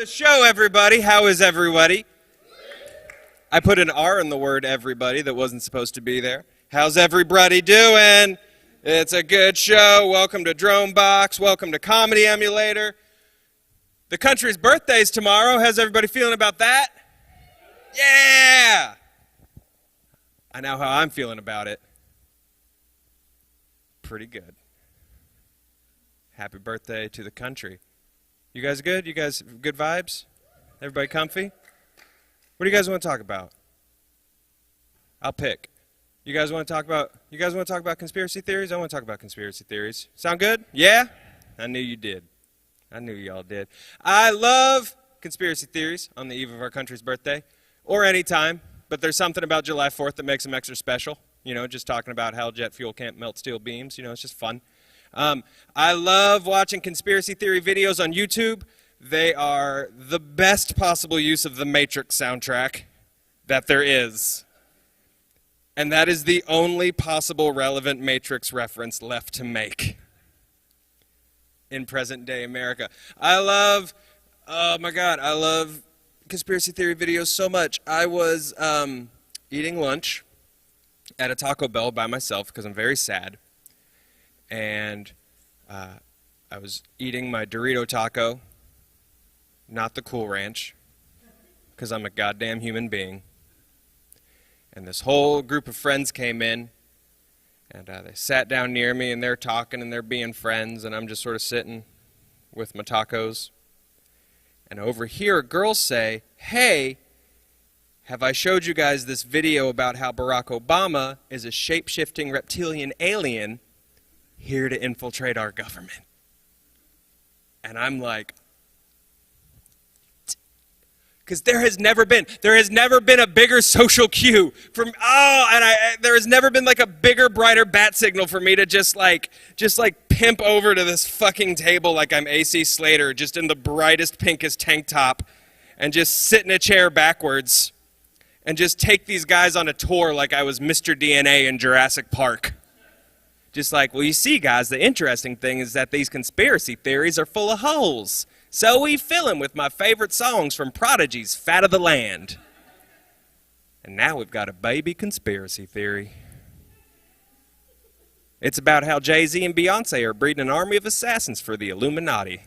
the show, everybody. How is everybody? I put an R in the word everybody that wasn't supposed to be there. How's everybody doing? It's a good show. Welcome to DromeBox. Welcome to Comedy Emulator. The country's birthday is tomorrow. How's everybody feeling about that? Yeah! I know how I'm feeling about it. Pretty good. Happy birthday to the country. You guys good? You guys good vibes? Everybody comfy? What do you guys want to talk about? I'll pick. You guys want to talk about conspiracy theories? I want to talk about conspiracy theories. Sound good? Yeah? I knew you did. I knew y'all did. I love conspiracy theories on the eve of our country's birthday, or any time, but there's something about July 4th that makes them extra special. You know, just talking about how jet fuel can't melt steel beams. You know, it's just fun. I love watching conspiracy theory videos on YouTube. They are the best possible use of the Matrix soundtrack that there is. And that is the only possible relevant Matrix reference left to make in present-day America. Oh my God, I love conspiracy theory videos so much. I was eating lunch at a Taco Bell by myself because I'm very sad. And I was eating my Dorito taco, not the Cool Ranch, because I'm a goddamn human being. And this whole group of friends came in, and they sat down near me, and they're talking, and they're being friends, and I'm just sort of sitting with my tacos. And over here, a girl say, "Hey, have I showed you guys this video about how Barack Obama is a shape-shifting reptilian alien here to infiltrate our government?" And I'm like, because there has never been a bigger social cue from, there has never been like a bigger, brighter bat signal for me to just like pimp over to this fucking table like I'm AC Slater, just in the brightest, pinkest tank top, and just sit in a chair backwards, and just take these guys on a tour like I was Mr. DNA in Jurassic Park. Just like, well, you see, guys, the interesting thing is that these conspiracy theories are full of holes. So we fill them with my favorite songs from Prodigy's Fat of the Land. And now we've got a baby conspiracy theory. It's about how Jay-Z and Beyonce are breeding an army of assassins for the Illuminati.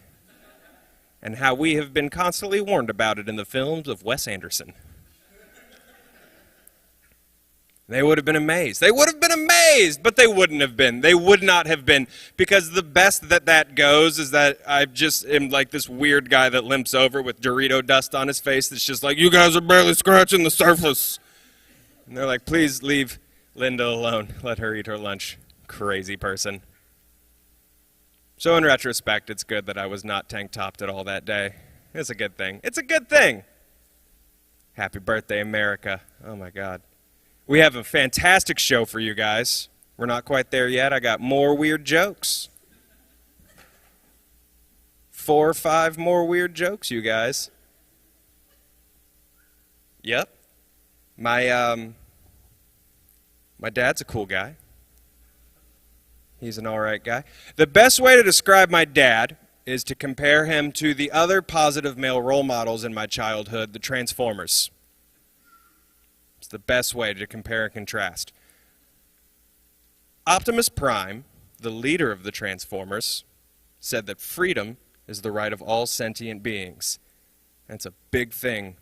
And how we have been constantly warned about it in the films of Wes Anderson. They would have been amazed. They would have been amazed, but they wouldn't have been. They would not have been, because the best that goes is that I just am like this weird guy that limps over with Dorito dust on his face that's just like, "You guys are barely scratching the surface." And they're like, "Please leave Linda alone. Let her eat her lunch, crazy person." So in retrospect, it's good that I was not tank-topped at all that day. It's a good thing. It's a good thing. Happy birthday, America. Oh, my God. We have a fantastic show for you guys. We're not quite there yet. I got more weird jokes. 4 or 5 more weird jokes, you guys. Yep. My dad's a cool guy. He's an all right guy. The best way to describe my dad is to compare him to the other positive male role models in my childhood, the Transformers. It's the best way to compare and contrast. Optimus Prime, the leader of the Transformers, said that freedom is the right of all sentient beings. That's a big thing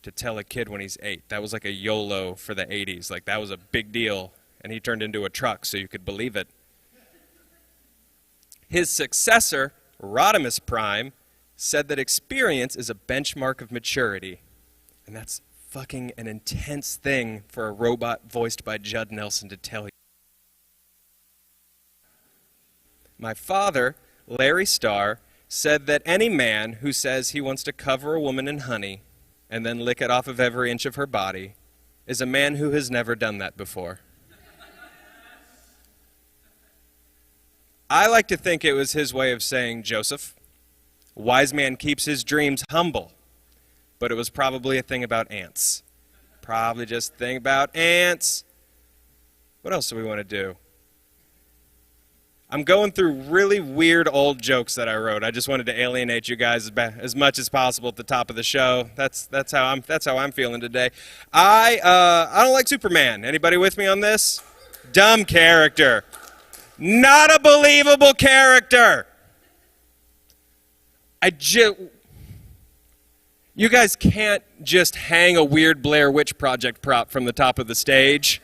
to tell a kid when he's 8. That was like a YOLO for the 80s. Like, that was a big deal, and he turned into a truck so you could believe it. His successor, Rodimus Prime, said that experience is a benchmark of maturity. And that's fucking an intense thing for a robot voiced by Judd Nelson to tell you. My father, Larry Starr, said that any man who says he wants to cover a woman in honey and then lick it off of every inch of her body is a man who has never done that before. I like to think it was his way of saying, "Joseph, a wise man keeps his dreams humble." But it was probably a thing about ants. Probably just a thing about ants. What else do we want to do? I'm going through really weird old jokes that I wrote. I just wanted to alienate you guys as much as possible at the top of the show. That's how I'm feeling today. I don't like Superman. Anybody with me on this? Dumb character. Not a believable character. You guys can't just hang a weird Blair Witch Project prop from the top of the stage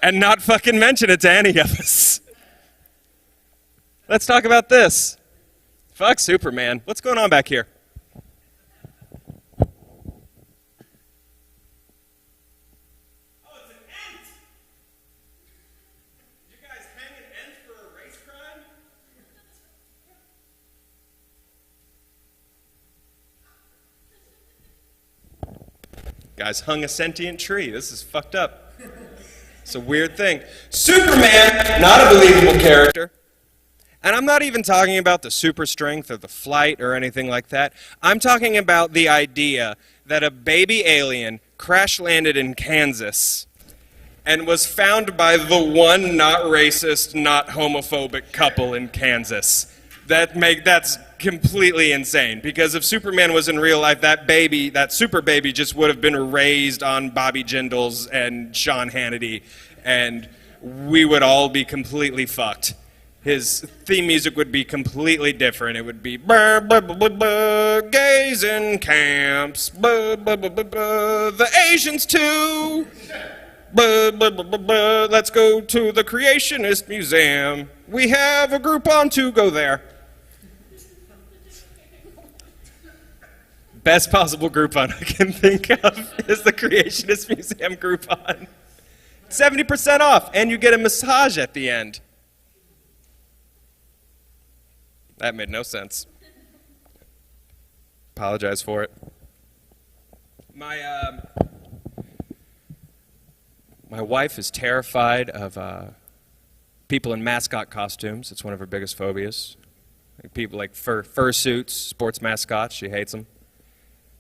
and not fucking mention it to any of us. Let's talk about this. Fuck Superman. What's going on back here? Oh, it's an ant! You guys hang an ant for a race crime? Guys hung a sentient tree. This is fucked up. It's a weird thing. Superman, not a believable character. And I'm not even talking about the super strength or the flight or anything like that. I'm talking about the idea that a baby alien crash landed in Kansas and was found by the one not racist, not homophobic couple in Kansas. That's completely insane, because if Superman was in real life, that super baby just would have been raised on Bobby Jindals and Sean Hannity, and we would all be completely fucked. His theme music would be completely different. It would be burr, burr, burr, burr, burr, gays in camps, burr, burr, burr, burr, burr, the Asians too. Burr, burr, burr, burr, burr, let's go to the Creationist Museum. We have a Groupon to go there. Best possible Groupon I can think of is the Creationist Museum Groupon. 70% off, and you get a massage at the end. That made no sense. Apologize for it. My wife is terrified of people in mascot costumes. It's one of her biggest phobias. Like people like fur suits, sports mascots. She hates them.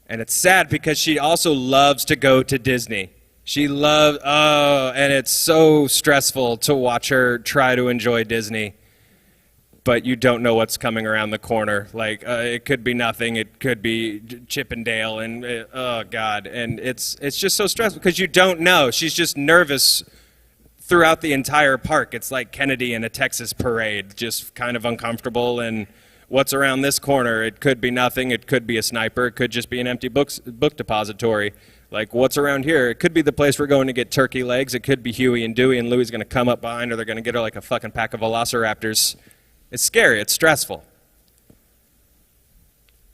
And it's sad because she also loves to go to Disney. And it's so stressful to watch her try to enjoy Disney. But you don't know what's coming around the corner. Like, it could be nothing. It could be Chip and Dale, and oh, God. And it's just so stressful because you don't know. She's just nervous throughout the entire park. It's like Kennedy in a Texas parade, just kind of uncomfortable. And what's around this corner? It could be nothing. It could be a sniper. It could just be an empty book depository. Like, what's around here? It could be the place we're going to get turkey legs. It could be Huey and Dewey, and Louie's going to come up behind her. They're going to get her like a fucking pack of velociraptors. It's scary. It's stressful.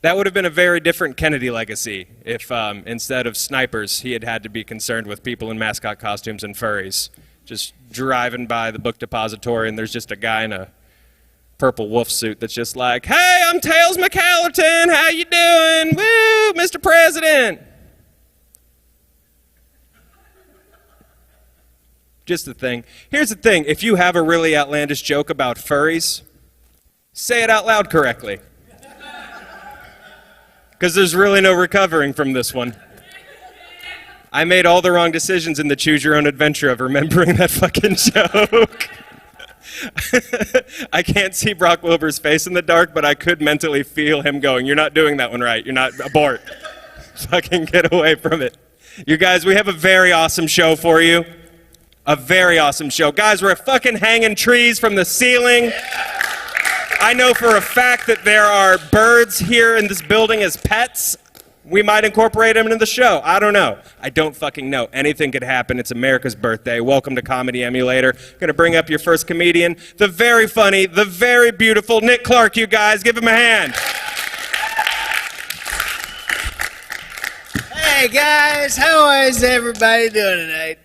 That would have been a very different Kennedy legacy if instead of snipers, he had had to be concerned with people in mascot costumes and furries. Just driving by the book depository, and there's just a guy in a purple wolf suit that's just like, "Hey, I'm Tails McCallerton. How you doing? Woo, Mr. President." Just the thing. Here's the thing. If you have a really outlandish joke about furries, say it out loud correctly. Because there's really no recovering from this one. I made all the wrong decisions in the choose your own adventure of remembering that fucking joke. I can't see Brock Wilbur's face in the dark, but I could mentally feel him going, "You're not doing that one right. You're not, abort. Fucking get away from it." You guys, we have a very awesome show for you. A very awesome show. Guys, we're fucking hanging trees from the ceiling. I know for a fact that there are birds here in this building as pets. We might incorporate them into the show. I don't know. I don't fucking know. Anything could happen. It's America's birthday. Welcome to Comedy Emulator. Going to bring up your first comedian, the very funny, the very beautiful Nick Clark, you guys. Give him a hand. Hey, guys. How is everybody doing tonight?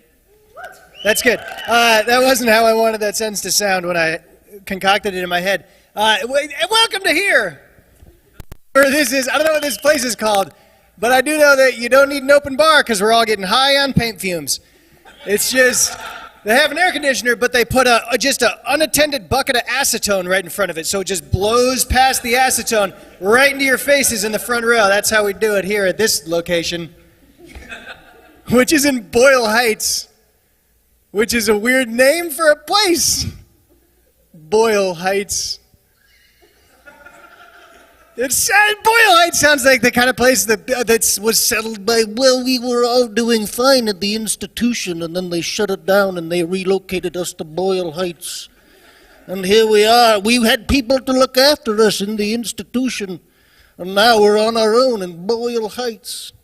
That's good. That wasn't how I wanted that sentence to sound when I concocted it in my head. Welcome to here. Or this is, I don't know what this place is called, but I do know that you don't need an open bar because we're all getting high on paint fumes. It's just, they have an air conditioner, but they put just an unattended bucket of acetone right in front of it, so it just blows past the acetone right into your faces in the front row. That's how we do it here at this location, which is in Boyle Heights, which is a weird name for a place. Boyle Heights. Boyle Heights sounds like the kind of place that was settled by, well, we were all doing fine at the institution, and then they shut it down and they relocated us to Boyle Heights. And here we are. We had people to look after us in the institution, and now we're on our own in Boyle Heights.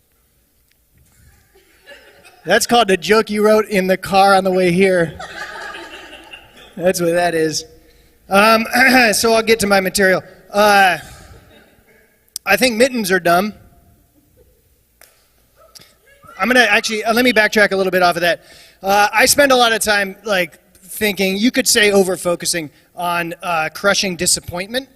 That's called the joke you wrote in the car on the way here. That's what that is. So I'll get to my material. I think mittens are dumb. I'm going to actually, let me backtrack a little bit off of that. I spend a lot of time thinking, you could say over-focusing on crushing disappointment.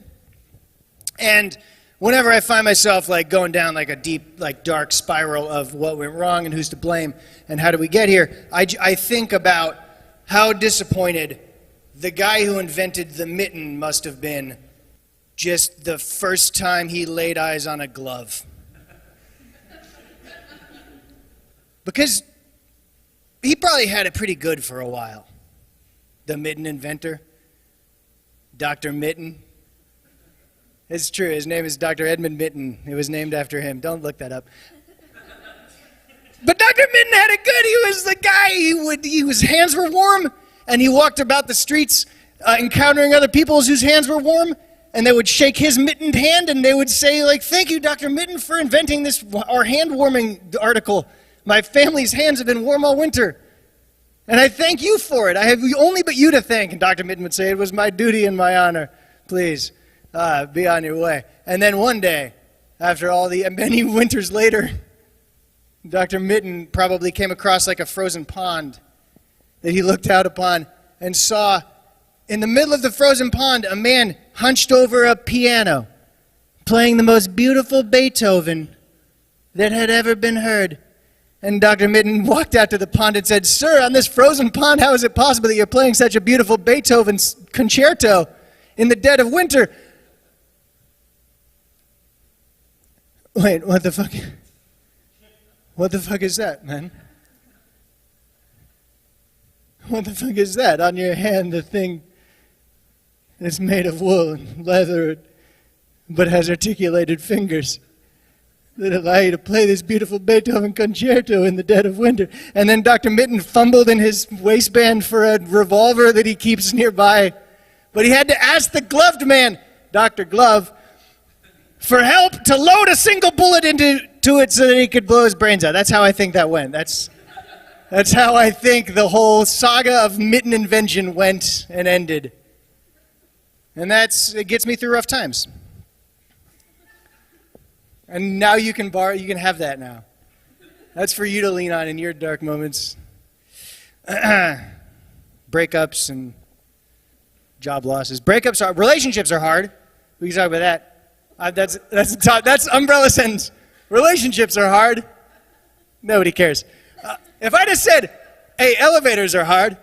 And whenever I find myself going down a deep, dark spiral of what went wrong and who's to blame and how do we get here, I think about how disappointed the guy who invented the mitten must have been just the first time he laid eyes on a glove. Because he probably had it pretty good for a while. The mitten inventor, Dr. Mitten. It's true, his name is Dr. Edmund Mitten. It was named after him. Don't look that up. But Dr. Mitten had it good. He was the guy, his hands were warm, and he walked about the streets encountering other people whose hands were warm, and they would shake his mittened hand, and they would say, thank you, Dr. Mitten, for inventing our hand-warming article. My family's hands have been warm all winter. And I thank you for it. I have only but you to thank. And Dr. Mitten would say, it was my duty and my honor. Please, be on your way. And then one day, after many winters later, Dr. Mitten probably came across a frozen pond that he looked out upon and saw in the middle of the frozen pond a man hunched over a piano, playing the most beautiful Beethoven that had ever been heard. And Dr. Mitten walked out to the pond and said, "Sir, on this frozen pond, how is it possible that you're playing such a beautiful Beethoven concerto in the dead of winter?" Wait, what the fuck? What the fuck is that, man? What the fuck is that on your hand, the thing that's made of wool and leather but has articulated fingers that allow you to play this beautiful Beethoven concerto in the dead of winter? And then Dr. Mitten fumbled in his waistband for a revolver that he keeps nearby. But he had to ask the gloved man, Dr. Glove, for help to load a single bullet into it so that he could blow his brains out. That's how I think that went. That's how I think the whole saga of mitten invention went and ended. And it gets me through rough times. And now you can have that now. That's for you to lean on in your dark moments. Breakups and job losses. Relationships are hard. We can talk about that. That's umbrella sentence. Relationships are hard. Nobody cares. If I just said, hey, elevators are hard,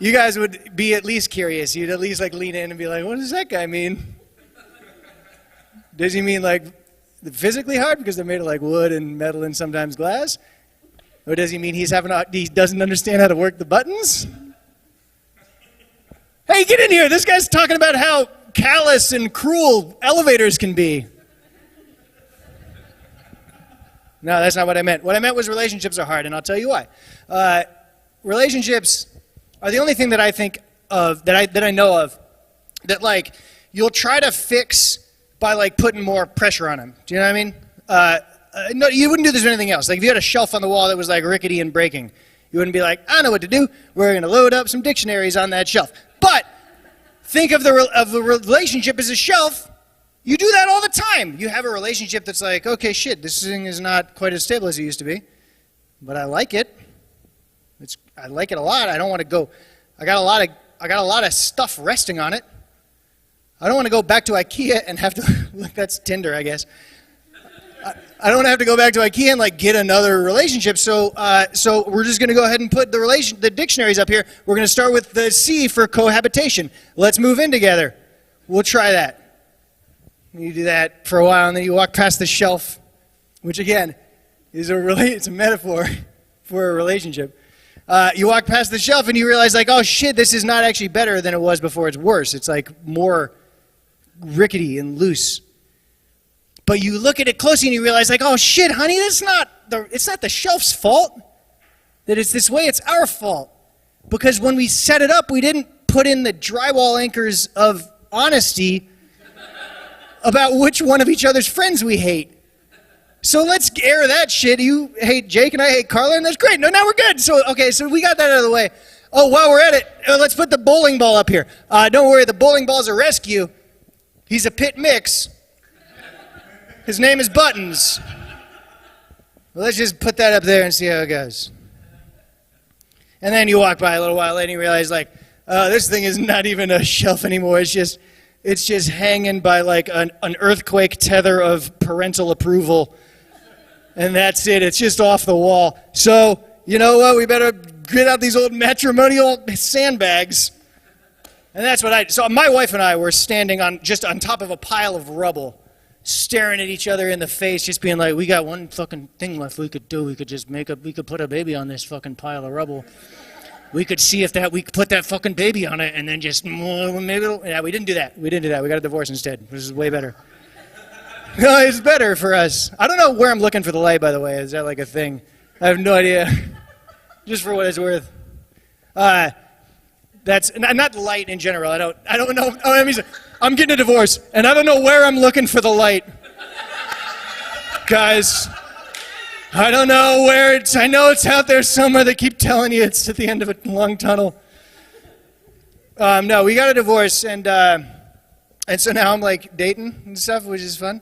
you guys would be at least curious. You'd at least lean in and be like, what does that guy mean? Does he mean physically hard because they're made of wood and metal and sometimes glass? Or does he mean he doesn't understand how to work the buttons? Hey, get in here. This guy's talking about how callous and cruel elevators can be. No, that's not what I meant. What I meant was relationships are hard, and I'll tell you why. Relationships are the only thing that I think of, that I know of, that you'll try to fix by putting more pressure on them. Do you know what I mean? No, you wouldn't do this with anything else. If you had a shelf on the wall that was rickety and breaking, you wouldn't be like, I know what to do. We're going to load up some dictionaries on that shelf. But think of the relationship as a shelf. You do that all the time. You have a relationship that's okay, shit, this thing is not quite as stable as it used to be, but I like it. I like it a lot. I don't want to go. I got a lot of stuff resting on it. I don't want to go back to IKEA and have to, that's Tinder, I guess. I don't want to have to go back to IKEA and get another relationship. So we're just going to go ahead and put the dictionaries up here. We're going to start with the C for cohabitation. Let's move in together. We'll try that. You do that for a while, and then you walk past the shelf, which again is it's a metaphor for a relationship. You walk past the shelf and you realize, like, oh shit, this is not actually better than it was before. It's worse. It's like more rickety and loose. But you look at it closely and you realize, like, oh shit, honey, it's not the shelf's fault that it's this way. It's our fault. Because when we set it up, we didn't put in the drywall anchors of honesty about which one of each other's friends we hate. So let's air that shit. You hate Jake and I hate Carla, and that's great. No, now we're good. So we got that out of the way. Oh, while we're at it, let's put the bowling ball up here. Don't worry, the bowling ball's a rescue. He's a pit mix. His name is Buttons. Well, let's just put that up there and see how it goes. And then you walk by a little while later and you realize, like, this thing is not even a shelf anymore. It's just hanging by, like, an earthquake tether of parental approval. And that's it. It's just off the wall. So, you know what? We better get out these old matrimonial sandbags. And that's what I did. So my wife and I were standing on top of a pile of rubble, staring at each other in the face, just being like, we got one fucking thing left we could do. We could just we could put a baby on this fucking pile of rubble. We could see if we could put that fucking baby on it and then just, maybe yeah, we didn't do that. We got a divorce instead, which is way better. No, it's better for us. I don't know where I'm looking for the light, by the way. Is that like a thing? I have no idea. Just for what it's worth. That's not light in general. I don't know. I'm getting a divorce, and I don't know where I'm looking for the light. Guys, I don't know where it's. I know it's out there somewhere. They keep telling you it's at the end of a long tunnel. No, we got a divorce, and so now I'm like dating and stuff, which is fun.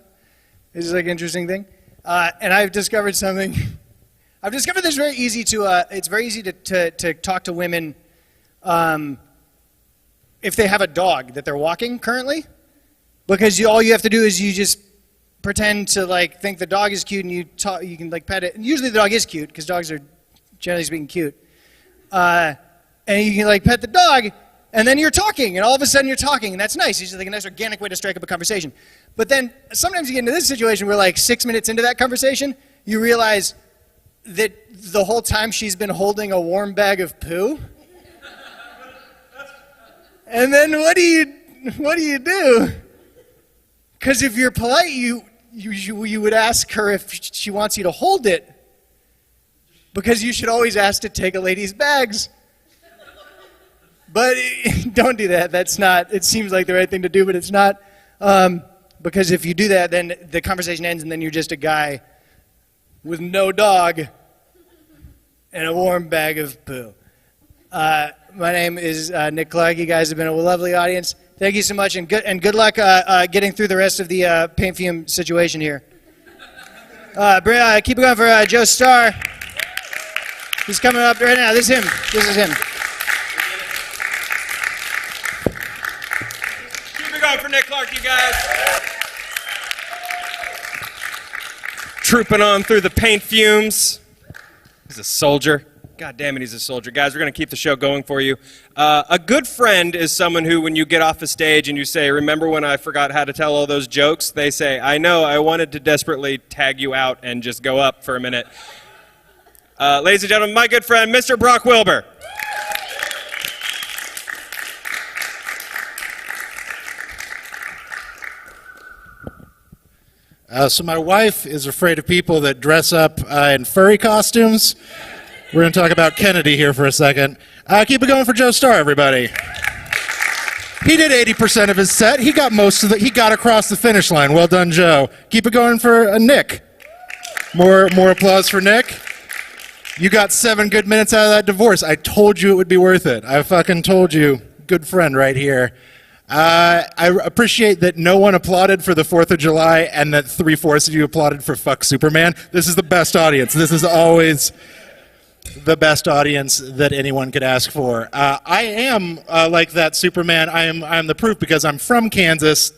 It's like an interesting thing. And I've discovered something. I've discovered this very easy to. It's very easy to talk to women if they have a dog that they're walking currently, because all you have to do is you just pretend to like think the dog is cute, and you can like pet it. And usually the dog is cute because dogs are generally speaking cute. And you can like pet the dog, and then you're talking, and all of a sudden you're talking, and that's nice. It's just like a nice organic way to strike up a conversation. But then sometimes you get into this situation where like 6 minutes into that conversation, you realize that the whole time she's been holding a warm bag of poo. And then what do you do? Because if you're polite, you would ask her if she wants you to hold it. Because you should always ask to take a lady's bags. But don't do that. That's not, it seems like the right thing to do, but it's not. Because if you do that, then the conversation ends, and then you're just a guy with no dog and a warm bag of poo. My name is Nick Clark. You guys have been a lovely audience. Thank you so much, and good luck getting through the rest of the paint fume situation here. Keep it going for Joe Starr. He's coming up right now. This is him. This is him. Keep it going for Nick Clark, you guys. Trooping on through the paint fumes. He's a soldier. God damn it, he's a soldier. Guys, we're going to keep the show going for you. A good friend is someone who, when you get off a stage and you say, remember when I forgot how to tell all those jokes? They say, I know, I wanted to desperately tag you out and just go up for a minute. Ladies and gentlemen, my good friend, Mr. Brock Wilbur. So my wife is afraid of people that dress up in furry costumes. We're going to talk about Kennedy here for a second. Keep it going for Joe Starr, everybody. He did 80% of his set. He got he got across the finish line. Well done, Joe. Keep it going for Nick. More applause for Nick. You got 7 good minutes out of that divorce. I told you it would be worth it. I fucking told you. Good friend right here. I appreciate that no one applauded for the 4th of July and that 3/4 of you applauded for Fuck Superman. This is the best audience. This is always the best audience that anyone could ask for. I am like that Superman. I am the proof because I'm from Kansas,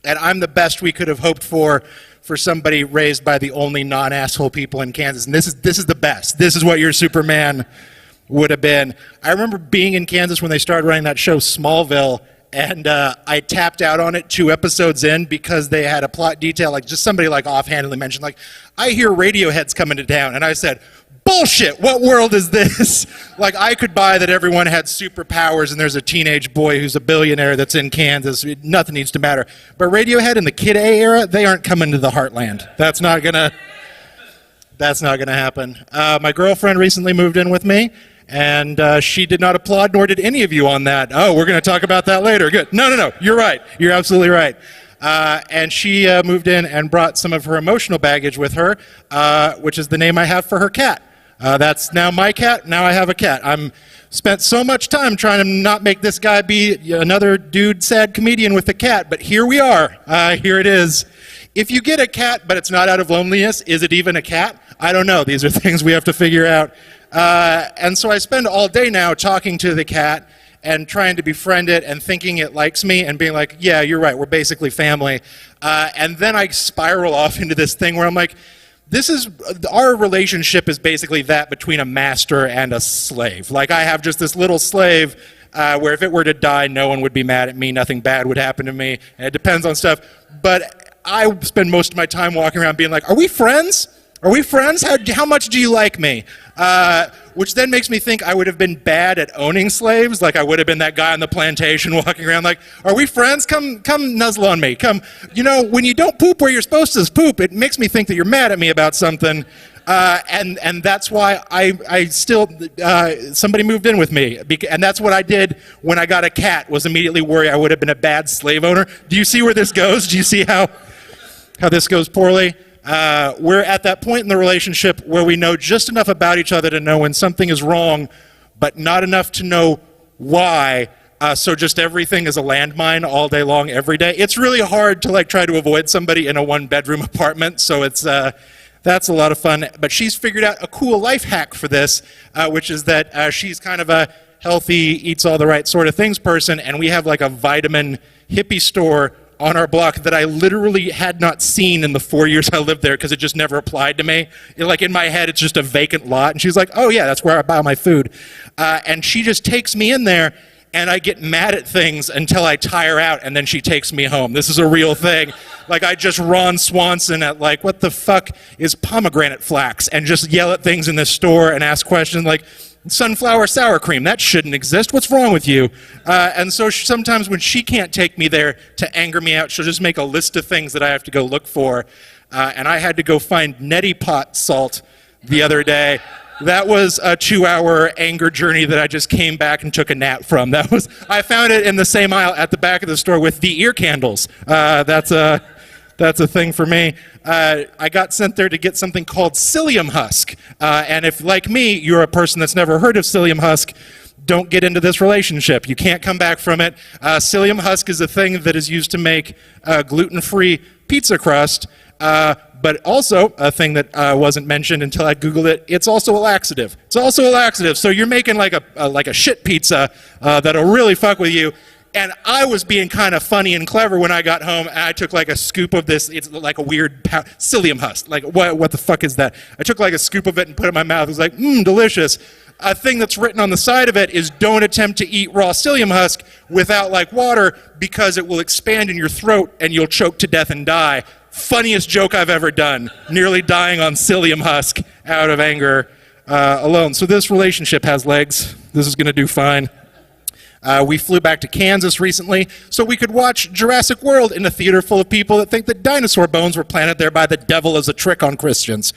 and I'm the best we could have hoped for somebody raised by the only non-asshole people in Kansas. And this is the best. This is what your Superman would have been. I remember being in Kansas when they started running that show Smallville, and I tapped out on it 2 episodes in because they had a plot detail, like just somebody like offhandedly mentioned, like, I hear Radiohead's coming to town. And I said, bullshit, what world is this? Like, I could buy that everyone had superpowers and there's a teenage boy who's a billionaire that's in Kansas. Nothing needs to matter. But Radiohead in the Kid A era, they aren't coming to the heartland. That's not gonna happen. My girlfriend recently moved in with me, and she did not applaud, nor did any of you on that. Oh, we're going to talk about that later. Good. No, you're right. You're absolutely right. And she moved in and brought some of her emotional baggage with her, which is the name I have for her cat. That's now my cat. Now I have a cat. I'm spent so much time trying to not make this guy be another dude, sad comedian with a cat, but here we are. Here it is. If you get a cat, but it's not out of loneliness, is it even a cat? I don't know. These are things we have to figure out. And so I spend all day now talking to the cat and trying to befriend it and thinking it likes me and being like, yeah, you're right, we're basically family. And then I spiral off into this thing where I'm like, our relationship is basically that between a master and a slave. Like, I have just this little slave where if it were to die, no one would be mad at me, nothing bad would happen to me, and it depends on stuff. But I spend most of my time walking around being like, are we friends? Are we friends? How much do you like me? Which then makes me think I would have been bad at owning slaves. Like, I would have been that guy on the plantation walking around like, are we friends? Come nuzzle on me. Come. You know, when you don't poop where you're supposed to poop, it makes me think that you're mad at me about something. And that's why I still, somebody moved in with me. And that's what I did when I got a cat, was immediately worry I would have been a bad slave owner. Do you see where this goes? Do you see how this goes poorly? We're at that point in the relationship where we know just enough about each other to know when something is wrong, but not enough to know why. So just everything is a landmine all day long, every day. It's really hard to try to avoid somebody in a one-bedroom apartment. So it's that's a lot of fun. But she's figured out a cool life hack for this, which is that she's kind of a healthy, eats all the right sort of things person, and we have a vitamin hippie store on our block that I literally had not seen in the 4 years I lived there because it just never applied to me. In my head, it's just a vacant lot. And she's like, oh yeah, that's where I buy my food. And she just takes me in there, and I get mad at things until I tire out, and then she takes me home. This is a real thing. I just Ron Swanson at what the fuck is pomegranate flax? And just yell at things in this store and ask questions like, sunflower sour cream, that shouldn't exist. What's wrong with you? And so sometimes when she can't take me there to anger me out, she'll just make a list of things that I have to go look for. And I had to go find neti pot salt the other day. That was a 2-hour anger journey that I just came back and took a nap from. I found it in the same aisle at the back of the store with the ear candles. That's a thing for me. I got sent there to get something called psyllium husk. And if, like me, you're a person that's never heard of psyllium husk, don't get into this relationship. You can't come back from it. Psyllium husk is a thing that is used to make gluten-free pizza crust, but also a thing that wasn't mentioned until I Googled it. It's also a laxative. So you're making like a shit pizza that'll really fuck with you. And I was being kind of funny and clever when I got home, and I took a scoop of this. It's like a weird psyllium husk. What the fuck is that? I took a scoop of it and put it in my mouth. It was like, delicious. A thing that's written on the side of it is don't attempt to eat raw psyllium husk without water because it will expand in your throat and you'll choke to death and die. Funniest joke I've ever done. Nearly dying on psyllium husk out of anger alone. So this relationship has legs. This is going to do fine. We flew back to Kansas recently so we could watch Jurassic World in a theater full of people that think that dinosaur bones were planted there by the devil as a trick on Christians,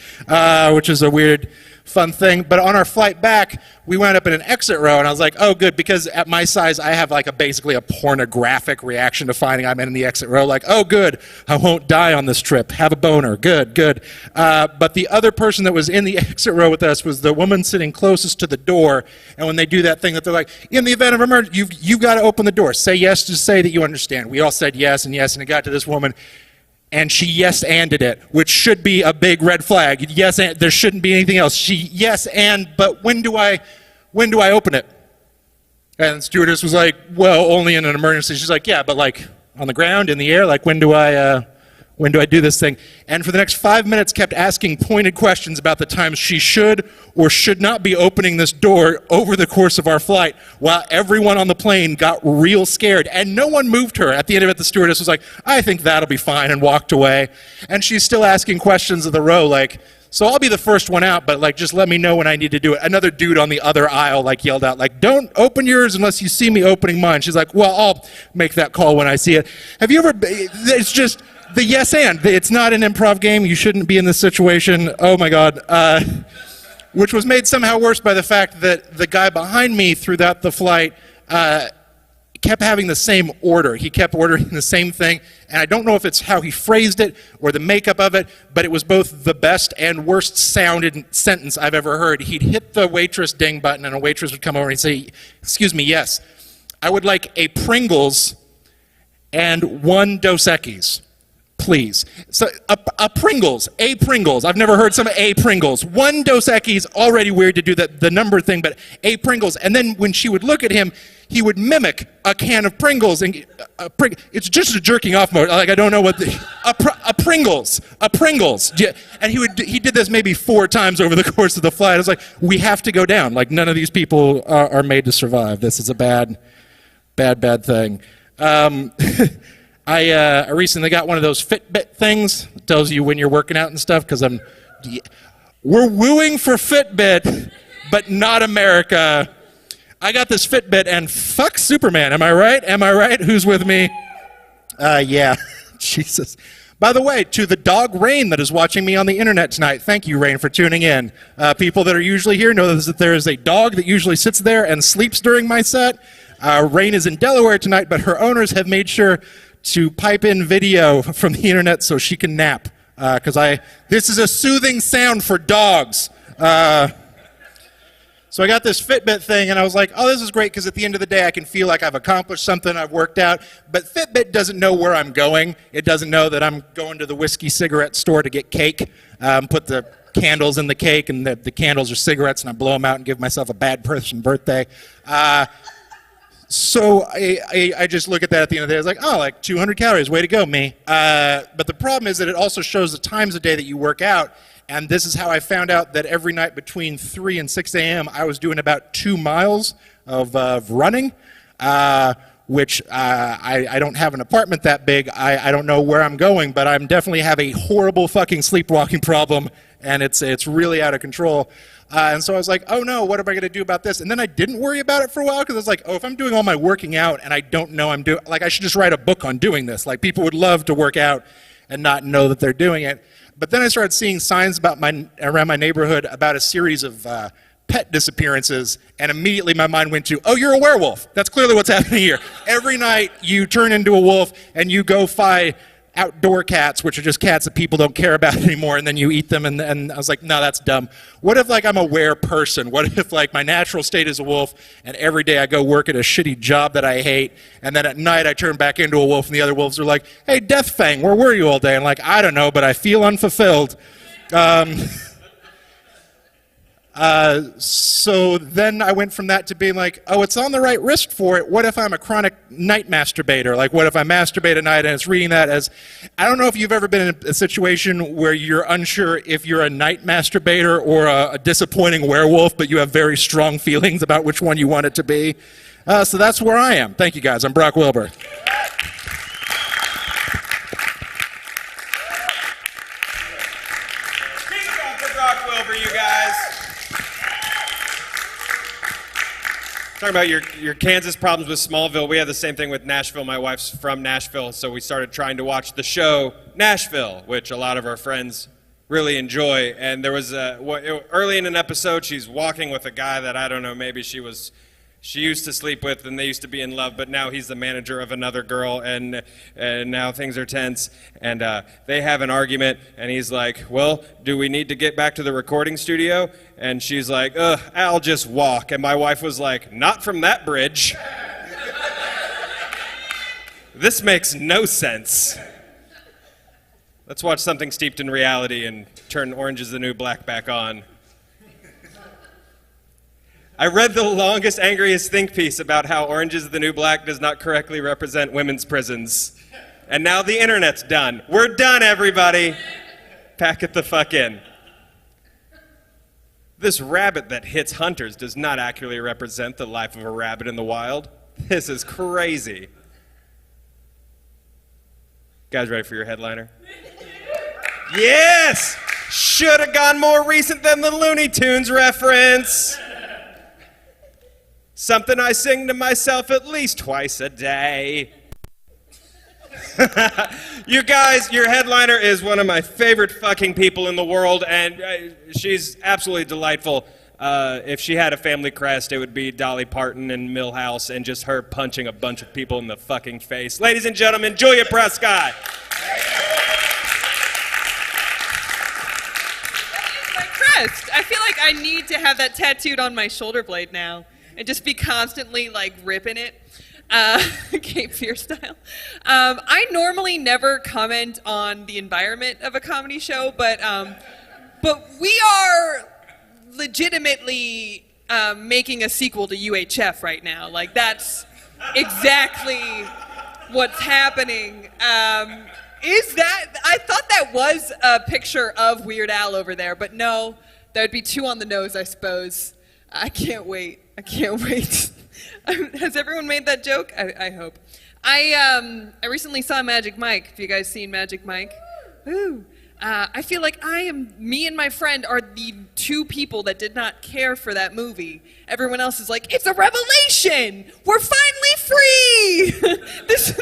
which is a weird, fun thing. But on our flight back, we wound up in an exit row, and I was like, oh, good, because at my size, I have basically a pornographic reaction to finding I'm in the exit row. Oh, good, I won't die on this trip. Have a boner. Good. But the other person that was in the exit row with us was the woman sitting closest to the door. And when they do that thing that they're like, in the event of emergency, you've got to open the door. Say yes, just say that you understand. We all said yes, and it got to this woman. And she yes-anded it, which should be a big red flag. Yes, and there shouldn't be anything else. She yes and, but when do I open it? And the stewardess was like, well, only in an emergency. She's like, yeah, but on the ground, in the air, when do I do this thing? And for the next 5 minutes kept asking pointed questions about the times she should or should not be opening this door over the course of our flight, while everyone on the plane got real scared. And no one moved her. At the end of it, the stewardess was like, I think that'll be fine, and walked away. And she's still asking questions of the row, So I'll be the first one out, but like just let me know when I need to do it. Another dude on the other aisle like yelled out like, don't open yours unless you see me opening mine. She's like, well, I'll make that call when I see it. Have you ever, it's just the yes and. It's not an improv game. You shouldn't be in this situation. Oh my God. Which was made somehow worse by the fact that the guy behind me throughout the flight kept having the same order. He kept ordering the same thing, and I don't know if it's how he phrased it or the makeup of it, but it was both the best and worst sounded sentence I've ever heard. He'd hit the waitress ding button, and a waitress would come over and say, excuse me, yes, I would like a Pringles and 1 Dos Equis, please. So a Pringles. I've never heard some a Pringles. 1 Dos Equis, already weird to do the number thing, but a Pringles. And then when she would look at him, he would mimic a can of Pringles. And it's just a jerking off mode. Like, I don't know what a Pringles. Yeah. And he did this maybe 4 times over the course of the flight. I was like, we have to go down. Like, none of these people are made to survive. This is a bad thing. I recently got one of those Fitbit things that tells you when you're working out and stuff, because we're wooing for Fitbit, but not America. I got this Fitbit, and fuck Superman. Am I right? Who's with me? Yeah. Jesus. By the way, to the dog Rain that is watching me on the internet tonight, thank you, Rain, for tuning in. People that are usually here know that there is a dog that usually sits there and sleeps during my set. Rain is in Delaware tonight, but her owners have made sure to pipe in video from the internet so she can nap. This is a soothing sound for dogs. So I got this Fitbit thing, and I was like, oh, this is great, because at the end of the day, I can feel like I've accomplished something, I've worked out. But Fitbit doesn't know where I'm going. It doesn't know that I'm going to the whiskey cigarette store to get cake, put the candles in the cake, and the candles are cigarettes, and I blow them out and give myself a bad person birthday. So I just look at that at the end of the day. I was like, oh, like 200 calories, way to go, me. But the problem is that it also shows the times of day that you work out. And this is how I found out that every night between 3 and 6 a.m. I was doing about 2 miles of running, which I don't have an apartment that big. I don't know where I'm going, but I definitely have a horrible fucking sleepwalking problem, and it's really out of control. And so I was like, oh no, what am I going to do about this? And then I didn't worry about it for a while, because I was like, oh, if I'm doing all my working out and I don't know I'm doing, like, I should just write a book on doing this. Like, people would love to work out and not know that they're doing it. But then I started seeing signs around my neighborhood about a series of pet disappearances, and immediately my mind went to, oh, you're a werewolf. That's clearly what's happening here. Every night you turn into a wolf and you go find outdoor cats, which are just cats that people don't care about anymore, and then you eat them, and I was like, no, that's dumb. What if, like, I'm a were person? What if, like, my natural state is a wolf, and every day I go work at a shitty job that I hate, and then at night I turn back into a wolf, and the other wolves are like, hey, Death Fang, where were you all day? And like, I don't know, but I feel unfulfilled. So then I went from that to being like, oh, it's on the right wrist for it. What if I'm a chronic night masturbator? Like, what if I masturbate at night and it's reading that as, I don't know if you've ever been in a situation where you're unsure if you're a night masturbator or a disappointing werewolf, but you have very strong feelings about which one you want it to be. So that's where I am. Thank you, guys. I'm Brock Wilbur. Speak about the Brock Wilbur, you guys. Talking about your Kansas problems with Smallville, we had the same thing with Nashville. My wife's from Nashville, so we started trying to watch the show Nashville, which a lot of our friends really enjoy. And there was early in an episode, she's walking with a guy that, I don't know, maybe she used to sleep with and they used to be in love, but now he's the manager of another girl, and now things are tense, and they have an argument, and he's like, well, do we need to get back to the recording studio? And she's like, I'll just walk. And my wife was like, not from that bridge. This makes no sense. Let's watch something steeped in reality and turn Orange is the New Black back on. I read the longest, angriest think piece about how Orange is the New Black does not correctly represent women's prisons. And now the internet's done. We're done, everybody. Pack it the fuck in. This rabbit that hits hunters does not accurately represent the life of a rabbit in the wild. This is crazy. Guys ready for your headliner? Yes! Should have gone more recent than the Looney Tunes reference. Something I sing to myself at least twice a day. You guys, your headliner is one of my favorite fucking people in the world, and she's absolutely delightful. If she had a family crest, it would be Dolly Parton and Milhouse and just her punching a bunch of people in the fucking face. Ladies and gentlemen, Julia Prescott. My crest. I feel like I need to have that tattooed on my shoulder blade now and just be constantly like ripping it. Cape Fear style. I normally never comment on the environment of a comedy show, but we are legitimately making a sequel to UHF right now. Like, that's exactly what's happening. Is that, I thought that was a picture of Weird Al over there, but no, that would be too on the nose, I suppose. I can't wait. I can't wait. Has everyone made that joke? I hope. I recently saw Magic Mike. Have you guys seen Magic Mike? Woo. I feel like me and my friend are the two people that did not care for that movie. Everyone else is like, it's a revelation! We're finally free! This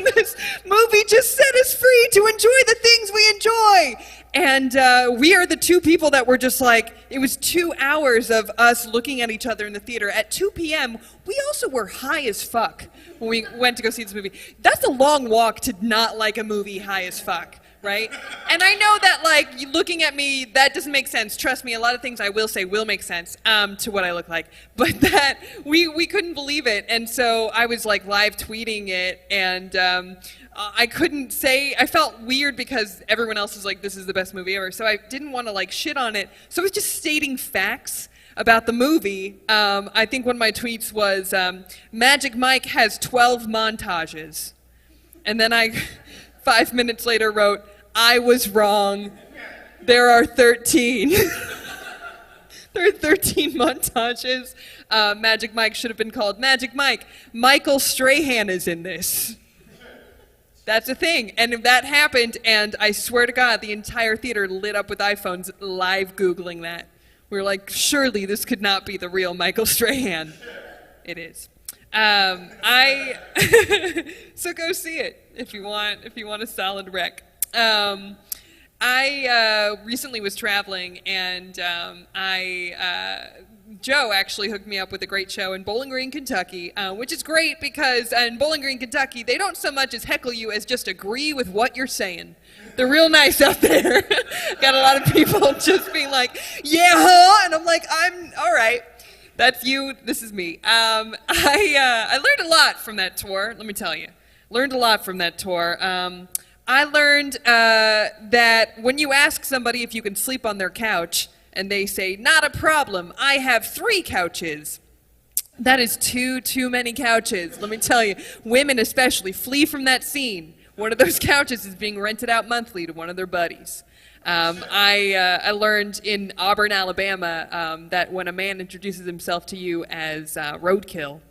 movie just set us free to enjoy the things we enjoy! And we are the two people that were just like, it was 2 hours of us looking at each other in the theater. At 2 p.m., we also were high as fuck when we went to go see this movie. That's a long walk to not like a movie high as fuck. Right? And I know that, like, looking at me, that doesn't make sense. Trust me, a lot of things I will say will make sense to what I look like. But that, we couldn't believe it. And so I was, like, live tweeting it, and I couldn't say, I felt weird because everyone else was like, this is the best movie ever. So I didn't want to, like, shit on it. So I was just stating facts about the movie. I think one of my tweets was, Magic Mike has 12 montages. And then I, 5 minutes later, wrote, I was wrong. There are 13. There are 13 montages. Magic Mike should have been called Magic Mike. Michael Strahan is in this. That's a thing. And if that happened, and I swear to God, the entire theater lit up with iPhones live Googling that. We were like, surely this could not be the real Michael Strahan. It is. So go see it if you want a solid rec. I recently was traveling, and Joe actually hooked me up with a great show in Bowling Green, Kentucky, which is great because in Bowling Green, Kentucky, they don't so much as heckle you as just agree with what you're saying. They're real nice out there. Got a lot of people just being like, yeah, huh? And I'm like, I'm all right. That's you. This is me. I learned a lot from that tour. Let me tell you, learned a lot from that tour. I learned that when you ask somebody if you can sleep on their couch and they say, not a problem, I have 3 couches. That is too many couches. Let me tell you, women especially flee from that scene. One of those couches is being rented out monthly to one of their buddies. I learned in Auburn, Alabama, that when a man introduces himself to you as roadkill,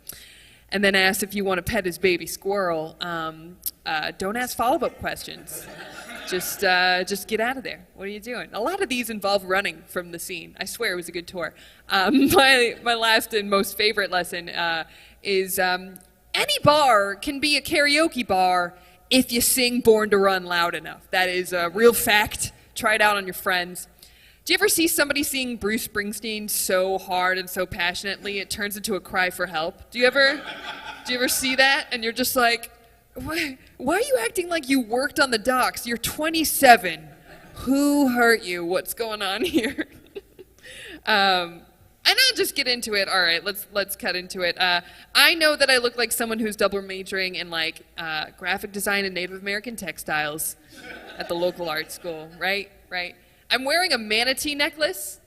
and then asks if you want to pet his baby squirrel, don't ask follow-up questions. Just get out of there. What are you doing? A lot of these involve running from the scene. I swear it was a good tour. My last and most favorite lesson is any bar can be a karaoke bar if you sing Born to Run loud enough. That is a real fact. Try it out on your friends. Do you ever see somebody sing Bruce Springsteen so hard and so passionately it turns into a cry for help? Do you ever see that? And you're just like, why are you acting like you worked on the docks? You're 27. Who hurt you? What's going on here? And I'll just get into it. All right, let's cut into it. I know that I look like someone who's double majoring in like graphic design and Native American textiles at the local art school, right? I'm wearing a manatee necklace.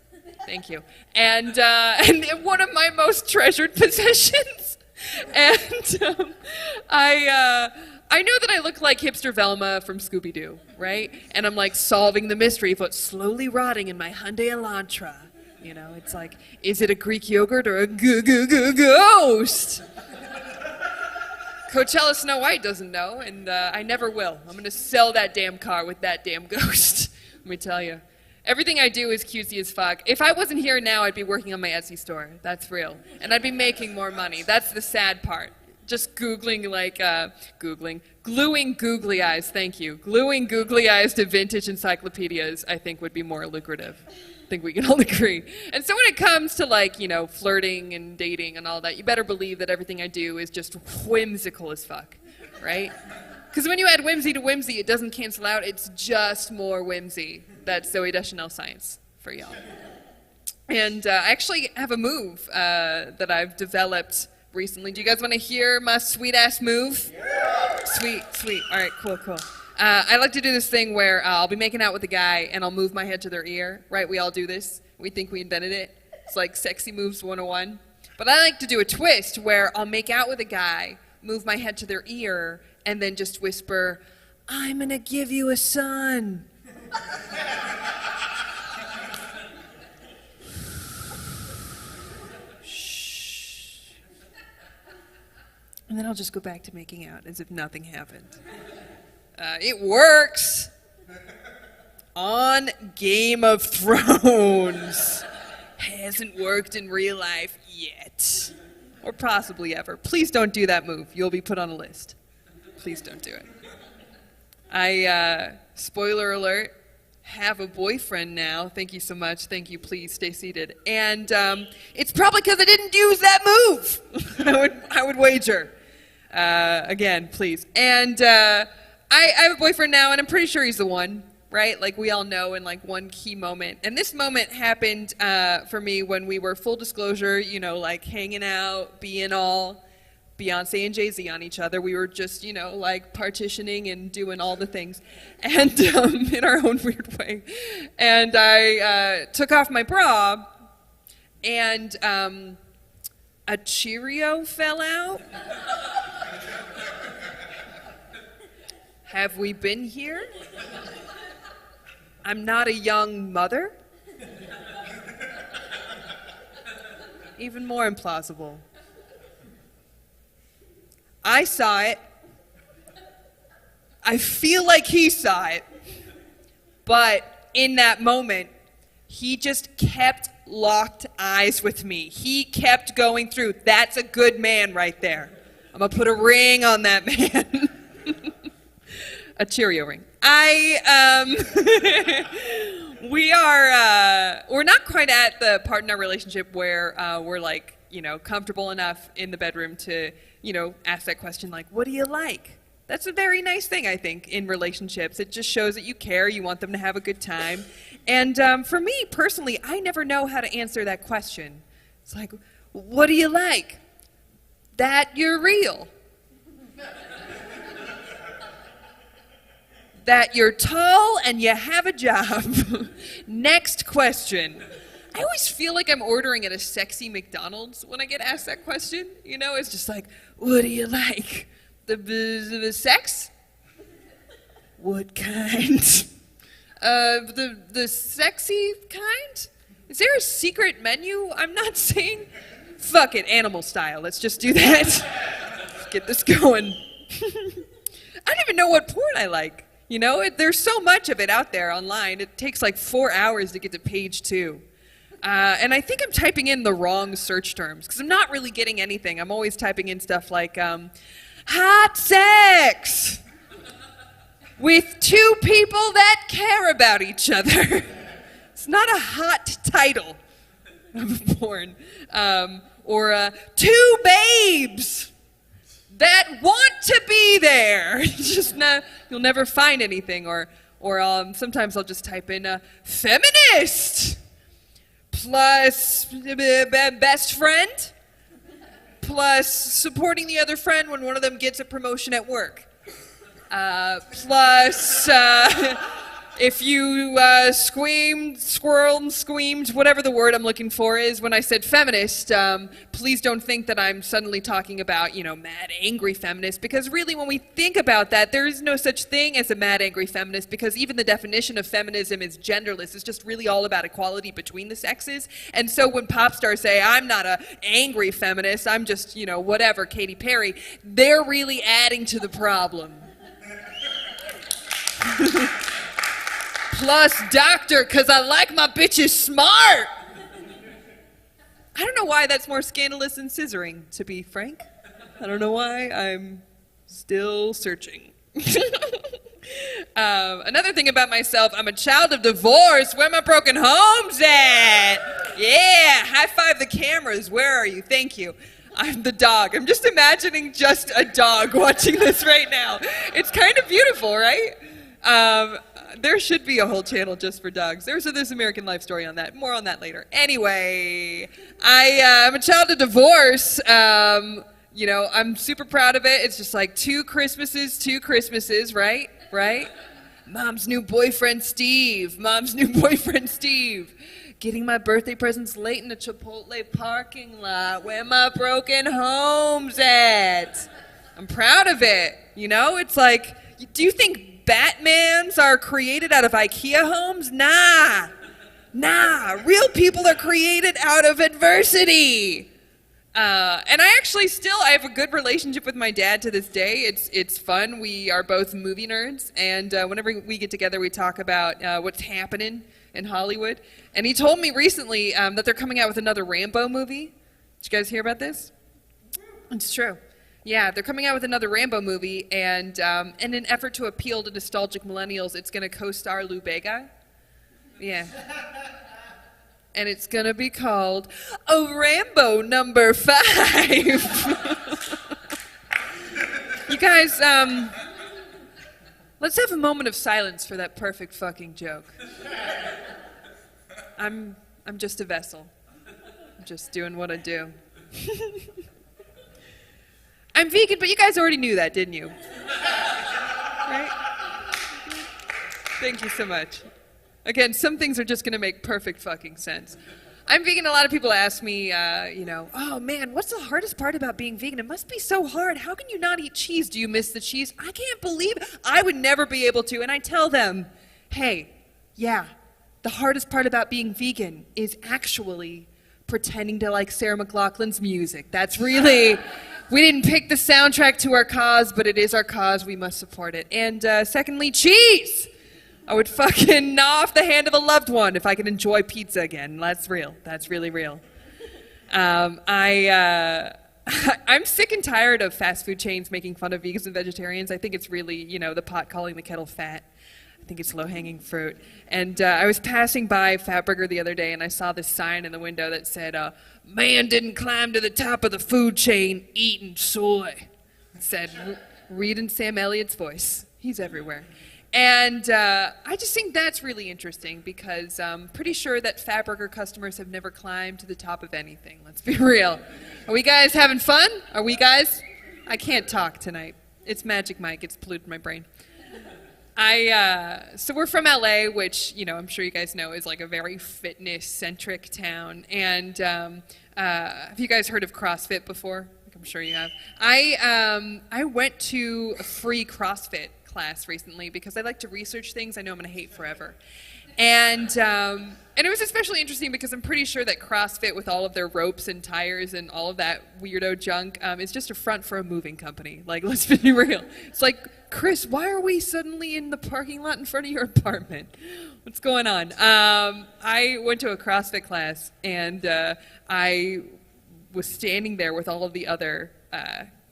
Thank you. And one of my most treasured possessions. And I know that I look like hipster Velma from Scooby-Doo, right? And I'm like solving the mystery of what's slowly rotting in my Hyundai Elantra. You know, it's like, is it a Greek yogurt or a ghost? Coachella Snow White doesn't know, and I never will. I'm going to sell that damn car with that damn ghost. Let me tell you. Everything I do is cutesy as fuck. If I wasn't here now, I'd be working on my Etsy store. That's real. And I'd be making more money. That's the sad part. Just gluing googly eyes, thank you. Gluing googly eyes to vintage encyclopedias, I think would be more lucrative. I think we can all agree. And so when it comes to like, flirting and dating and all that, you better believe that everything I do is just whimsical as fuck, right? Because when you add whimsy to whimsy, it doesn't cancel out, it's just more whimsy. That's Zooey Deschanel science for y'all. And I actually have a move that I've developed recently. Do you guys want to hear my sweet-ass move? Yeah. Sweet. All right, cool. I like to do this thing where I'll be making out with a guy, and I'll move my head to their ear, right? We all do this. We think we invented it. It's like Sexy Moves 101. But I like to do a twist where I'll make out with a guy, move my head to their ear, and then just whisper, "I'm going to give you a son." And then I'll just go back to making out as if nothing happened. It works on Game of Thrones. Hasn't worked in real life yet. Or possibly ever. Please don't do that move. You'll be put on a list. Please don't do it. Spoiler alert, have a boyfriend now. Thank you so much. Thank you. Please stay seated. And it's probably because I didn't use that move. I would wager. Again, please. And I have a boyfriend now, and I'm pretty sure he's the one, right? Like, we all know in, like, one key moment. And this moment happened for me when we were, full disclosure, like, hanging out, being all Beyonce and Jay-Z on each other. We were just, like, partitioning and doing all the things. And in our own weird way. And I took off my bra, and a Cheerio fell out. Have we been here? I'm not a young mother. Even more implausible. I saw it. I feel like he saw it. But in that moment, he just kept locked eyes with me. He kept going through. That's a good man right there. I'm going to put a ring on that man. A Cheerio ring. We're not quite at the part in our relationship where we're like, comfortable enough in the bedroom to, ask that question like, what do you like? That's a very nice thing, I think, in relationships. It just shows that you care, you want them to have a good time. And for me, personally, I never know how to answer that question. It's like, what do you like? That you're real. That you're tall and you have a job. Next question. I always feel like I'm ordering at a sexy McDonald's when I get asked that question. It's just like, what do you like? The sex? What kind? The sexy kind? Is there a secret menu I'm not seeing? Fuck it, animal style. Let's just do that. Let's get this going. I don't even know what porn I like. There's so much of it out there online. It takes like 4 hours to get to page 2. And I think I'm typing in the wrong search terms because I'm not really getting anything. I'm always typing in stuff like hot sex with 2 people that care about each other. It's not a hot title of a porn. Or 2 babes that want to be there. You'll never find anything. Or sometimes I'll just type in feminist plus best friend plus supporting the other friend when one of them gets a promotion at work. Plus if you squirmed, whatever the word I'm looking for is when I said feminist, please don't think that I'm suddenly talking about, mad, angry feminist, because really when we think about that, there is no such thing as a mad, angry feminist, because even the definition of feminism is genderless. It's just really all about equality between the sexes. And so when pop stars say, I'm not a angry feminist, I'm just, whatever, Katy Perry, they're really adding to the problem. plus doctor because I like my bitches smart. I don't know why that's more scandalous than scissoring, to be frank. I don't know why. I'm still searching. Another thing about myself, I'm a child of divorce. Where my broken homes at? Yeah, high five the cameras. Where are you? Thank you. I'm the dog. I'm just imagining just a dog watching this right now. It's kind of beautiful, right? There should be a whole channel just for dogs. There's American Life Story on that. More on that later. Anyway, I'm a child of divorce. You know, I'm super proud of it. It's just like two Christmases, right? Right? Mom's new boyfriend, Steve. Getting my birthday presents late in the Chipotle parking lot. Where my broken homes at? I'm proud of it. You know, it's like, do you think Batmans are created out of IKEA homes? Nah. Real people are created out of adversity. And I actually I have a good relationship with my dad to this day. It's fun. We are both movie nerds, and whenever we get together, we talk about what's happening in Hollywood. And he told me recently that they're coming out with another Rambo movie. Did you guys hear about this? It's true. Yeah, they're coming out with another Rambo movie, and in an effort to appeal to nostalgic millennials, it's going to co-star Lou Bega. Yeah. And it's going to be called Rambo number 5. You guys, let's have a moment of silence for that perfect fucking joke. I'm just a vessel. I'm just doing what I do. I'm vegan, but you guys already knew that, didn't you? Right? Thank you so much. Again, some things are just going to make perfect fucking sense. I'm vegan. A lot of people ask me, oh man, what's the hardest part about being vegan? It must be so hard. How can you not eat cheese? Do you miss the cheese? I can't believe it. I would never be able to. And I tell them, hey, yeah, the hardest part about being vegan is actually pretending to like Sarah McLachlan's music. That's really... We didn't pick the soundtrack to our cause, but it is our cause. We must support it. And secondly, cheese! I would fucking gnaw off the hand of a loved one if I could enjoy pizza again. That's real. That's really real. I'm sick and tired of fast food chains making fun of vegans and vegetarians. I think it's really, the pot calling the kettle fat. I think it's low-hanging fruit. And I was passing by Fatburger the other day, and I saw this sign in the window that said, man didn't climb to the top of the food chain eating soy. It said, read in Sam Elliott's voice. He's everywhere. And I just think that's really interesting because I'm pretty sure that Fatburger customers have never climbed to the top of anything. Let's be real. Are we guys having fun? Are we guys? I can't talk tonight. It's Magic Mike. It's polluted my brain. So we're from LA, which, I'm sure you guys know is like a very fitness-centric town. And have you guys heard of CrossFit before? I'm sure you have. I went to a free CrossFit class recently because I like to research things I know I'm going to hate forever. And it was especially interesting because I'm pretty sure that CrossFit, with all of their ropes and tires and all of that weirdo junk, is just a front for a moving company. Like, let's be real. It's like, Chris, why are we suddenly in the parking lot in front of your apartment? What's going on? I went to a CrossFit class, and I was standing there with all of the other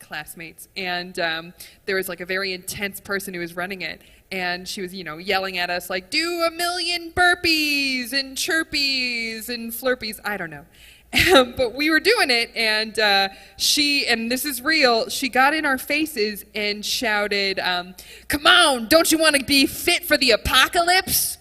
classmates, and there was like a very intense person who was running it, and she was, yelling at us like, do 1,000,000 burpees and chirpies and flurpies. I don't know. But we were doing it, and and this is real, she got in our faces and shouted, come on, don't you want to be fit for the apocalypse?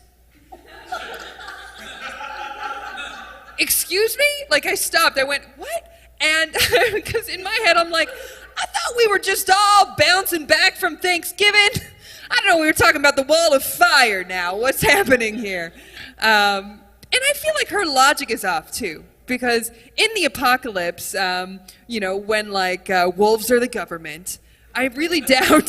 Excuse me? Like, I stopped. I went, what? And because in my head, I'm like, I thought we were just all bouncing back from Thanksgiving. I don't know, we were talking about the wall of fire now. What's happening here? And I feel like her logic is off, too. Because in the apocalypse, when, wolves are the government, I really doubt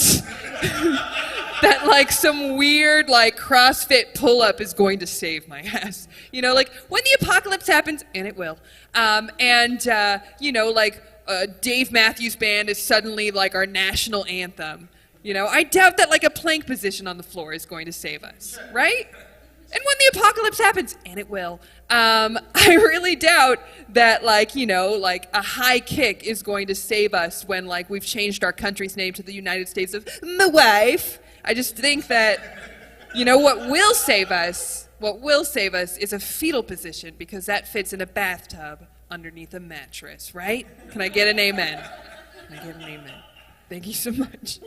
that, some weird, CrossFit pull-up is going to save my ass. When the apocalypse happens, and it will, Dave Matthews Band is suddenly, our national anthem. I doubt that, a plank position on the floor is going to save us, right? And when the apocalypse happens, and it will, I really doubt that, like, you know, like a high kick is going to save us when, like, we've changed our country's name to the United States of my wife. I just think that, you know, what will save us is a fetal position, because that fits in a bathtub underneath a mattress, right? Can I get an amen? Can I get an amen? Thank you so much.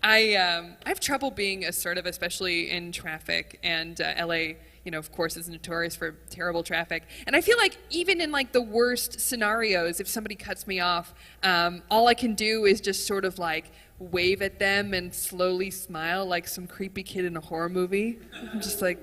I have trouble being assertive, especially in traffic, and LA, you know, of course, is notorious for terrible traffic. And I feel like even in like the worst scenarios, if somebody cuts me off, all I can do is just sort of like wave at them and slowly smile like some creepy kid in a horror movie. I'm just like...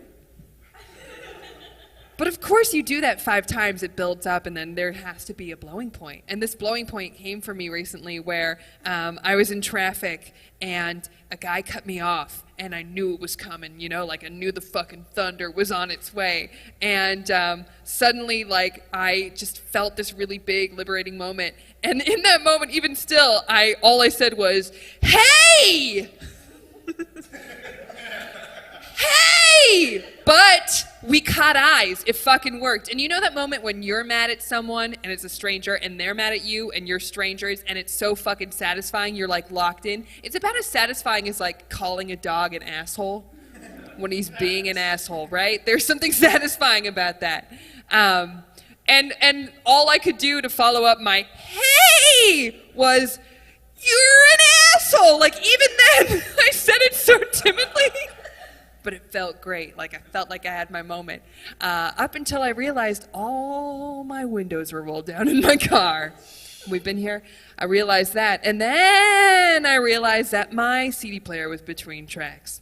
But of course you do that 5 times, it builds up, and then there has to be a blowing point. And this blowing point came for me recently where I was in traffic and a guy cut me off, and I knew it was coming, you know, like I knew the fucking thunder was on its way. And suddenly, like, I just felt this really big liberating moment. And in that moment, even still, all I said was, "Hey!" Hey! But we caught eyes. It fucking worked. And you know that moment when you're mad at someone and it's a stranger, and they're mad at you and you're strangers, and it's so fucking satisfying, you're like locked in? It's about as satisfying as like calling a dog an asshole when he's being an asshole, right? There's something satisfying about that. And all I could do to follow up my hey was, "You're an asshole!" Like, even then, I said it so timidly. But it felt great. Like, I felt like I had my moment. Up until I realized all my windows were rolled down in my car. We've been here. I realized that. And then I realized that my CD player was between tracks.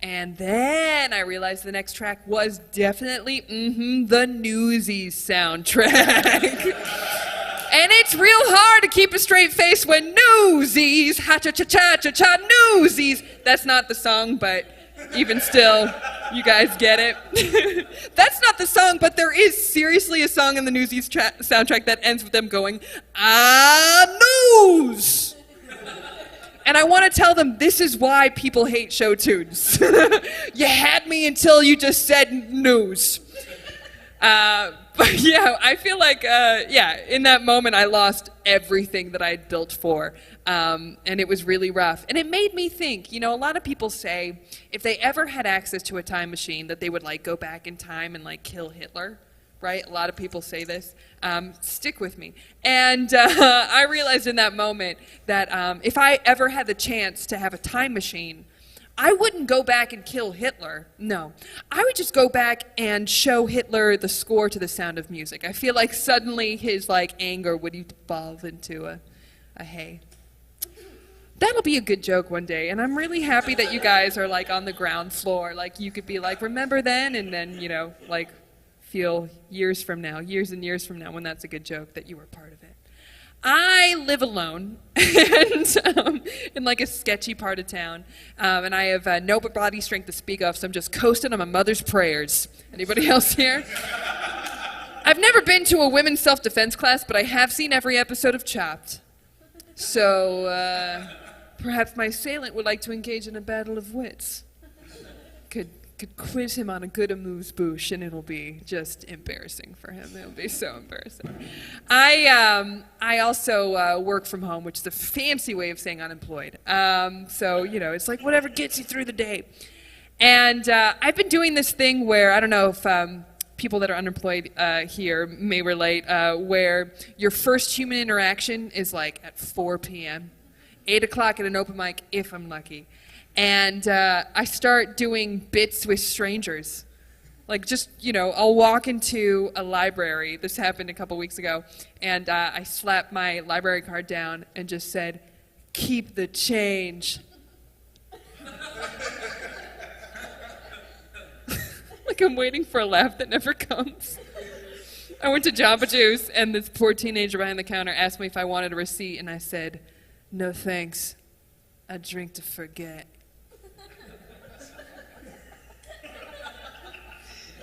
And then I realized the next track was definitely the Newsies soundtrack. And it's real hard to keep a straight face when Newsies, ha-cha-cha-cha-cha-cha, Newsies. That's not the song, but... even still, you guys get it. That's not the song, but there is seriously a song in the Newsies soundtrack that ends with them going, news! And I want to tell them this is why people hate show tunes. You had me until you just said news. But yeah, I feel like, in that moment I lost everything that I had built for. And it was really rough. And it made me think, you know, a lot of people say if they ever had access to a time machine that they would like go back in time and like kill Hitler, right? A lot of people say this. Stick with me. And I realized in that moment that if I ever had the chance to have a time machine, I wouldn't go back and kill Hitler. No. I would just go back and show Hitler the score to the Sound of Music. I feel like suddenly his like anger would evolve into a hey. That'll be a good joke one day, and I'm really happy that you guys are like on the ground floor. Like, you could be like, remember then, and then, you know, like feel years and years from now when that's a good joke that you were part of it. I live alone and in like a sketchy part of town, and I have no body strength to speak of, so I'm just coasting on my mother's prayers. Anybody else here? I've never been to a women's self-defense class, but I have seen every episode of Chopped. So perhaps my assailant would like to engage in a battle of wits. Could quiz him on a good amuse-bouche, and it'll be just embarrassing for him. It'll be so embarrassing. I also work from home, which is a fancy way of saying unemployed. So, you know, it's like whatever gets you through the day. And I've been doing this thing where, I don't know if people that are unemployed here may relate, where your first human interaction is like at 4 p.m., 8 o'clock at an open mic, if I'm lucky. And I start doing bits with strangers. Like, just, you know, I'll walk into a library. This happened a couple weeks ago. And I slapped my library card down and just said, "Keep the change." Like I'm waiting for a laugh that never comes. I went to Jamba Juice, and this poor teenager behind the counter asked me if I wanted a receipt, and I said, "No thanks. I drink to forget."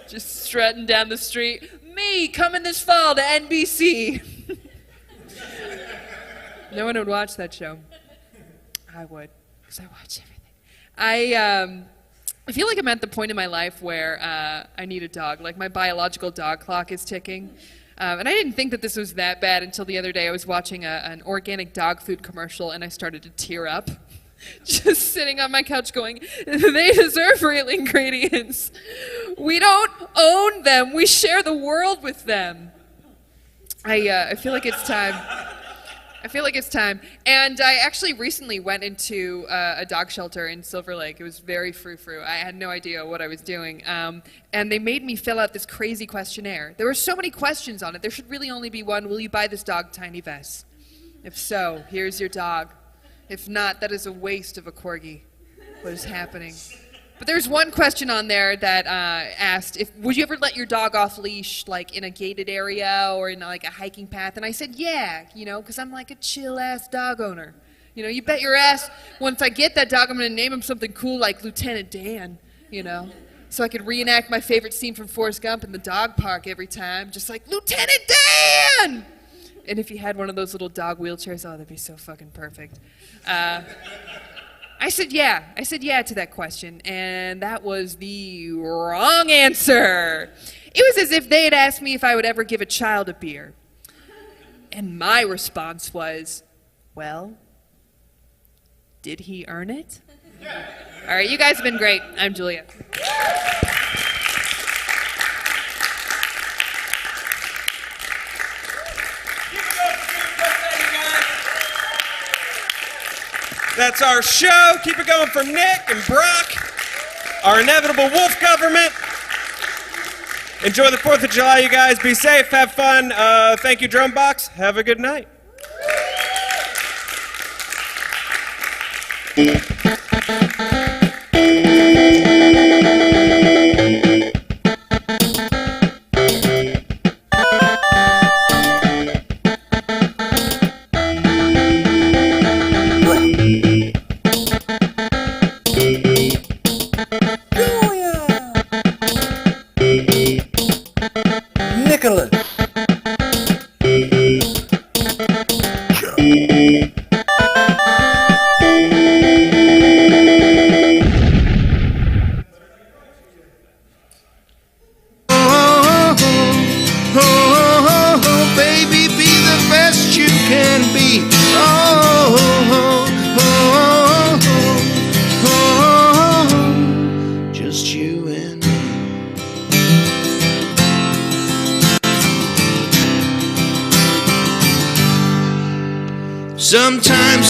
Just strutting down the street. Me, coming this fall to NBC. No one would watch that show. I would, because I watch everything. I feel like I'm at the point in my life where I need a dog. Like my biological dog clock is ticking. And I didn't think that this was that bad until the other day. I was watching an organic dog food commercial and I started to tear up. Just sitting on my couch going, they deserve real ingredients. We don't own them. We share the world with them. I feel like it's time. I feel like it's time. And I actually recently went into a dog shelter in Silver Lake. It was very frou-frou. I had no idea what I was doing. And they made me fill out this crazy questionnaire. There were so many questions on it. There should really only be one. Will you buy this dog Tiny Vest? If so, here's your dog. If not, that is a waste of a corgi. What is happening? But there's one question on there that asked, would you ever let your dog off leash, like in a gated area or in like a hiking path? And I said, yeah, because I'm like a chill-ass dog owner. You bet your ass, once I get that dog, I'm going to name him something cool like Lieutenant Dan, so I could reenact my favorite scene from Forrest Gump in the dog park every time, just like, Lieutenant Dan! And if you had one of those little dog wheelchairs, oh, that'd be so fucking perfect. I said yeah to that question, and that was the wrong answer. It was as if they had asked me if I would ever give a child a beer. And my response was, well, did he earn it? All right, you guys have been great. I'm Julia. That's our show. Keep it going for Nick and Brock, our inevitable wolf government. Enjoy the 4th of July, you guys. Be safe. Have fun. Thank you, DromeBox. Have a good night. Nicholas. Baby, be the best you can be. Just you and me. Sometimes